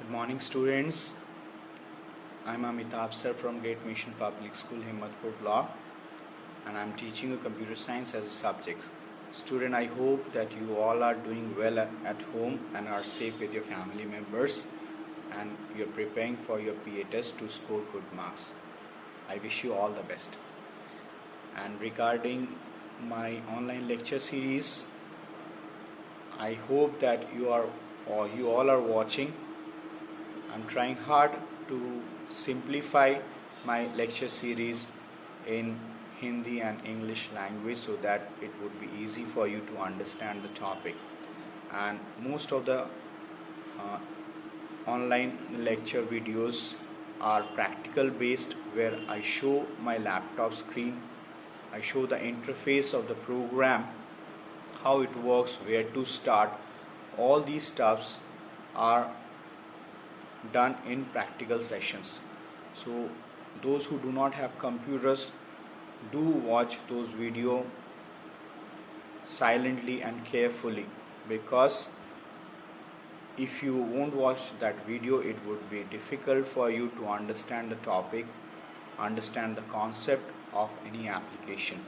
Good morning, students. I'm Amitabh sir from Great Mission Public School, Himmatpur Block, and I'm teaching you computer science as a subject. Student, I hope that you all are doing well at home and are safe with your family members, and you're preparing for your PA test to score good marks. I wish you all the best. And regarding my online lecture series, I hope that you all are watching. I'm trying hard to simplify my lecture series in Hindi and English language so that it would be easy for you to understand the topic. And most of the online lecture videos are practical based, where I show my laptop screen, I show the interface of the program, how it works, where to start. All these stuffs are done in practical sessions. So those who do not have computers, do watch those videos silently and carefully, because if you won't watch that video, it would be difficult for you to understand the topic, understand the concept of any application.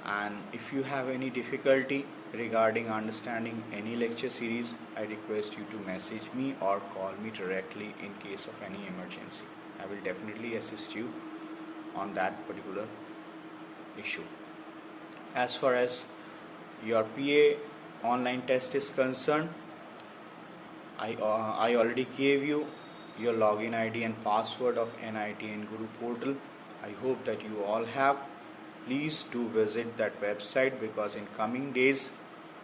And if you have any difficulty regarding understanding any lecture series, I request you to message me or call me directly in case of any emergency. I will definitely assist you on that particular issue. As far as your PA online test is concerned, I already gave you your login ID and password of NIT and Guru portal. I hope that you all have. Please do visit that website, because in coming days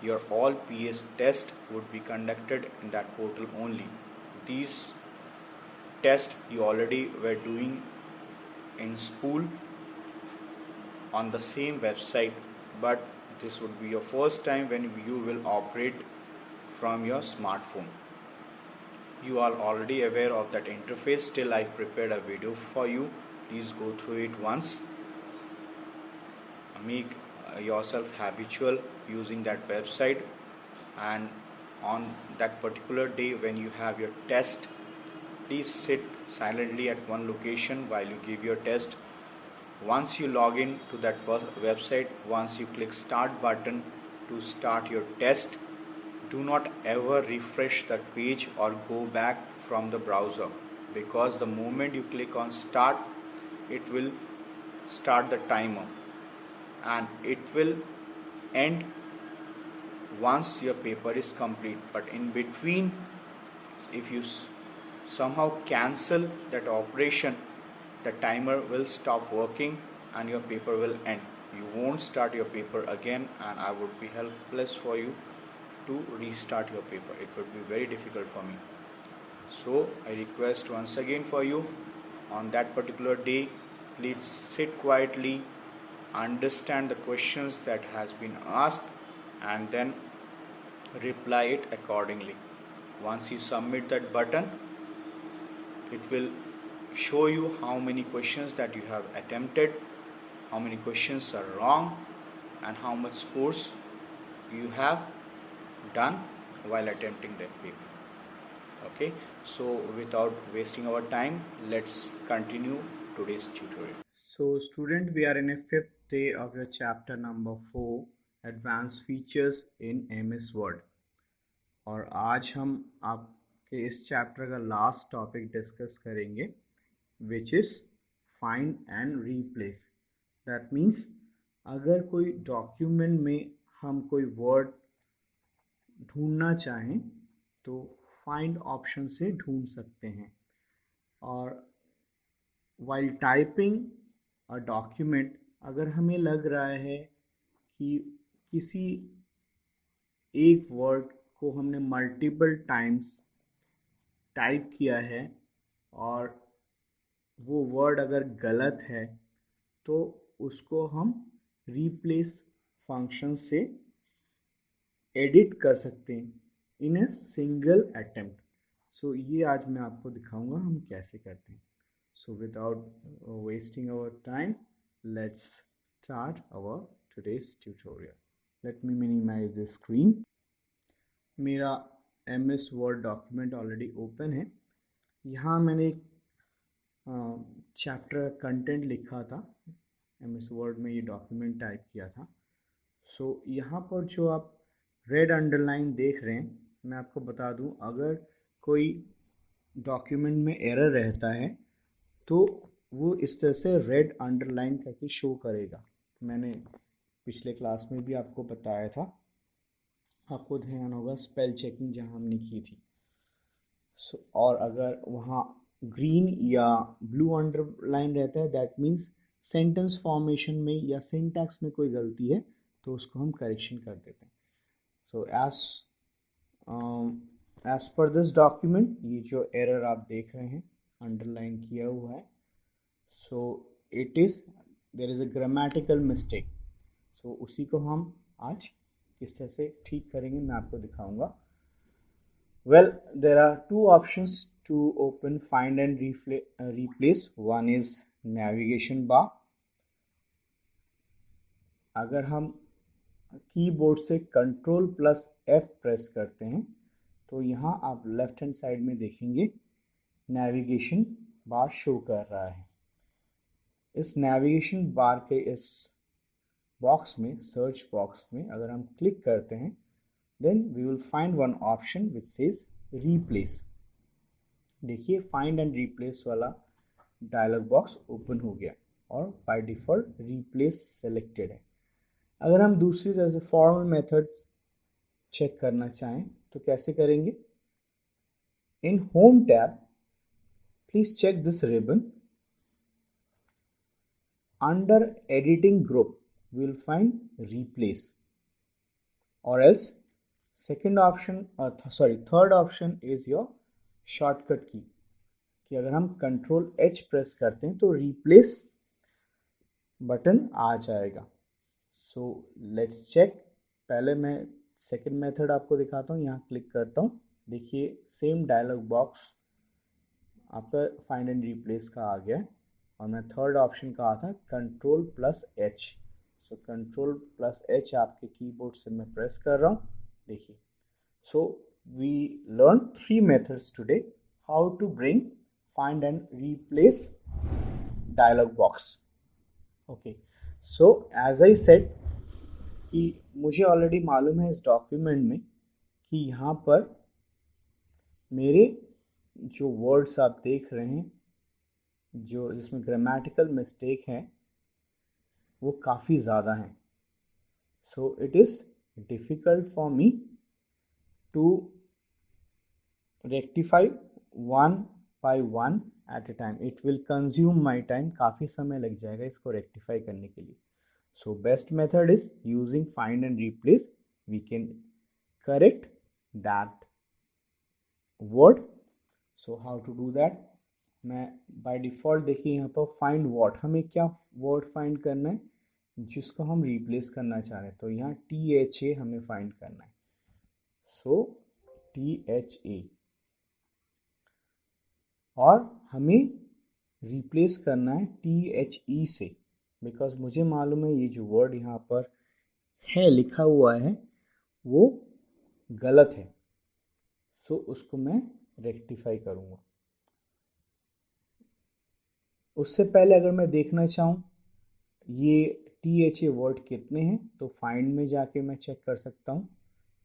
your all PS test would be conducted in that portal only. These tests you already were doing in school on the same website, but this would be your first time when you will operate from your smartphone. You are already aware of that interface. Still, I prepared a video for you. Please go through it once. Make yourself habitual using that website, and on that particular day when you have your test, please sit silently at one location while you give your test. Once you log in to that website, once you click start button to start your test, do not ever refresh that page or go back from the browser, because the moment you click on start, it will start the timer and it will end once your paper is complete. But in between, if you somehow cancel that operation, the timer will stop working and your paper will end. You won't start your paper again, and I would be helpless for you to restart your paper. It would be very difficult for me. So I request once again for you, on that particular day, please sit quietly, understand the questions that has been asked, and then reply it accordingly. Once you submit that button, it will show you how many questions that you have attempted, how many questions are wrong, and how much scores you have done while attempting that paper. Okay, so without wasting our time, let's continue today's tutorial. So student, we are in a fifth day of your chapter number 4, Advanced Features in MS Word, और आज हम आपके इस chapter का last topic discuss करेंगे, which is find and replace. That means अगर कोई document में हम कोई वर्ड ढूंढना चाहें तो फाइंड ऑप्शन से ढूंढ सकते हैं, और वाइल टाइपिंग अ डॉक्यूमेंट अगर हमें लग रहा है कि किसी एक वर्ड को हमने मल्टीपल टाइम्स टाइप किया है और वो वर्ड अगर गलत है, तो उसको हम रिप्लेस फंक्शन से एडिट कर सकते हैं इन ए सिंगल अटेम्प्ट. सो ये आज मैं आपको दिखाऊंगा हम कैसे करते हैं. So without wasting our time, let's start our today's tutorial. Let me minimize the screen. मेरा MS word document already open है। यहाँ मैंने एक चैप्टर कंटेंट लिखा था, MS वर्ड में ये डॉक्यूमेंट टाइप किया था। सो यहाँ पर जो आप रेड अंडरलाइन देख रहे हैं, मैं आपको बता दूँ, अगर कोई डॉक्यूमेंट में एरर रहता है तो वो इस तरह से रेड अंडरलाइन करके शो करेगा। मैंने पिछले क्लास में भी आपको बताया था, आपको ध्यान होगा, स्पेल चेकिंग जहाँ हमने की थी। और अगर वहाँ ग्रीन या ब्लू अंडरलाइन रहता है, दैट मीन्स सेंटेंस फॉर्मेशन में या सिंटैक्स में कोई गलती है, तो उसको हम करेक्शन कर देते हैं। So as per this document, ये जो एरर आप देख रहे हैं अंडरलाइन किया हुआ है, so it is there is a grammatical mistake. So उसी को हम आज किस तरह से ठीक करेंगे मैं आपको दिखाऊंगा। Well, there are two options to open find and replace. One is navigation bar. अगर हम कीबोर्ड से Ctrl+F प्रेस करते हैं तो यहाँ आप लेफ्ट हैंड साइड में देखेंगे नेविगेशन बार शो कर रहा है। इस नेविगेशन बार के इस बॉक्स में, सर्च बॉक्स में अगर हम क्लिक करते हैं, then we will find one option which says replace. देखिए find and replace वाला डायलॉग बॉक्स ओपन हो गया और बाय डिफ़ॉल्ट replace selected है। अगर हम दूसरी तरह से फॉर्मल मेथड चेक करना चाहें तो कैसे करेंगे? In home tab please check this ribbon, under editing group we will find replace, or else second option, third option is your shortcut key, कि अगर हम Ctrl+H प्रेस करते हैं तो रिप्लेस बटन आ जाएगा। So let's check. पहले मैं सेकेंड मेथड आपको दिखाता हूँ। यहाँ क्लिक करता हूँ, देखिए सेम डायलॉग बॉक्स आपका फाइंड एंड रिप्लेस का आ गया, और मैं थर्ड ऑप्शन कहा था Ctrl+H। सो Ctrl+H आपके कीबोर्ड से मैं प्रेस कर रहा हूँ, देखिए। So we learned 3 methods today how to bring find and replace dialog box. Okay, so as I said कि मुझे ऑलरेडी मालूम है इस डॉक्यूमेंट में कि यहाँ पर मेरे जो वर्ड्स आप देख रहे हैं, जो जिसमें ग्रामेटिकल मिस्टेक है, वो काफ़ी ज़्यादा हैं। So it is difficult for me to rectify one by one at a time. It will consume my time. काफ़ी समय लग जाएगा इसको रेक्टिफाई करने के लिए। So best method is using find and replace. We can correct that word. So how to do that? मैं by default देखिए यहाँ पर find what, हमें क्या word find करना है जिसको हम replace करना चाह रहे हैं, तो यहाँ THA हमें find करना है। सो THA, और हमें रिप्लेस करना है THE से, बिकॉज मुझे मालूम है ये जो वर्ड यहाँ पर है लिखा हुआ है वो गलत है। सो उसको मैं रेक्टिफाई करूँगा। उससे पहले अगर मैं देखना चाहूँ ये THA वर्ड कितने हैं, तो फाइंड में जाके मैं चेक कर सकता हूँ।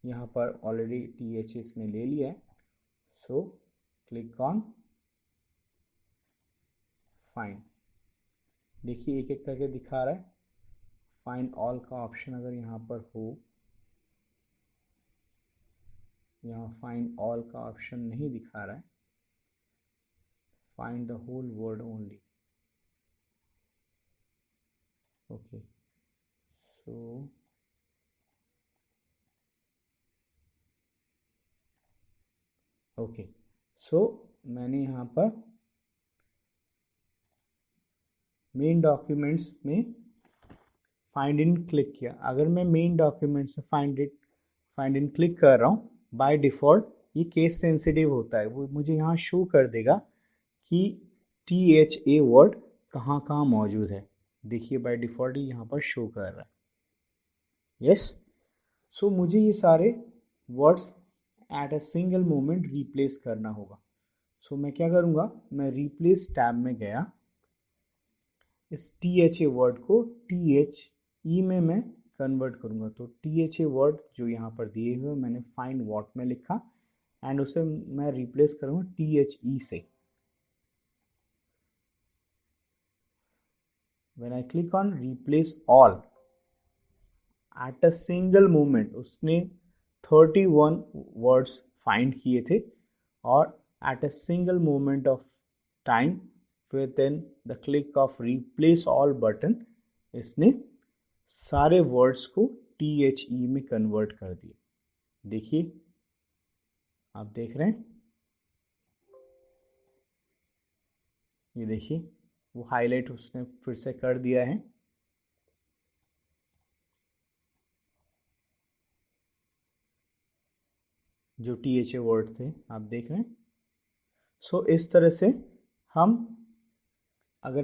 यहाँ पर ऑलरेडी THA इसने ले लिया है। सो क्लिक ऑन फाइंड, देखिए एक एक करके दिखा रहा है। फाइंड ऑल का ऑप्शन अगर यहाँ पर हो, यहाँ फाइंड ऑल का ऑप्शन नहीं दिखा रहा है, find the whole word only. Okay, so okay, so मैंने यहाँ पर मेन डॉक्यूमेंट्स में फाइंड इन क्लिक किया। अगर मैं मेन डॉक्यूमेंट्स में फाइंड इन क्लिक कर रहा हूँ, बाय डिफ़ॉल्ट ये केस सेंसिटिव होता है, वो मुझे यहाँ शो कर देगा कि THA वर्ड कहाँ कहाँ मौजूद है। देखिए बाय डिफ़ॉल्ट ही यहाँ पर शो कर रहा है। यस, सो मुझे ये सारे words eight a single moment replace करना होगा। सो मैं क्या करूँगा, मैं रिप्लेस टैब में गया, इस THA वर्ड को THE में मैं कन्वर्ट करूँगा। तो THA वर्ड जो यहाँ पर दिए हुए मैंने फाइंड व्हाट में लिखा एंड उसे मैं रिप्लेस करूँगा THE से। When I click on replace all, at a single moment उसने 31 वर्ड्स फाइंड किए थे और at a single moment of time within the click of replace all button इसने सारे वर्ड्स को THE में कन्वर्ट कर दिए। देखिए, आप देख रहे हैं, ये देखिए वो हाईलाइट उसने फिर से कर दिया है। जो THA वर्ड थे आप देख रहे हैं। सो इस तरह से हम अगर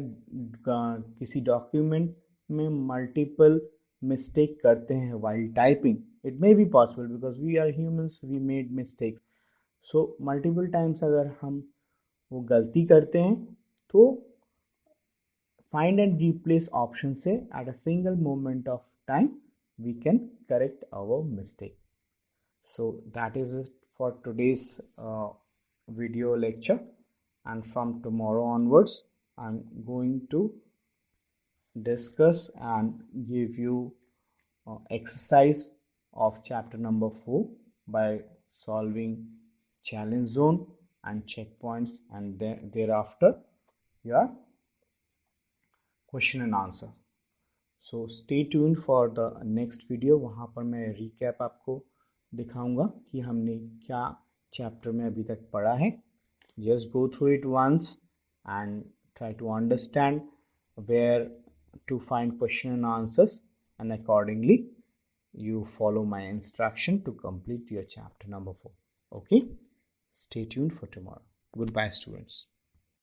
किसी डॉक्यूमेंट में मल्टीपल मिस्टेक करते हैं while typing, it may be possible because we are humans, we made mistakes. So multiple times अगर हम वो गलती करते हैं तो फाइंड एंड रिप्लेस ऑप्शन से at a single moment of time we can correct our mistake. So that is it for today's video lecture, and from tomorrow onwards I'm going to discuss and give you exercise of chapter number 4 by solving challenge zone and checkpoints, and thereafter your question and answer. So stay tuned for the next video। वहाँ पर मैं recap आपको दिखाऊंगा कि हमने क्या chapter में अभी तक पढ़ा है। Just go through it once and try to understand where to find question and answers, and accordingly you follow my instruction to complete your chapter number 4. Okay, stay tuned for tomorrow. Goodbye students.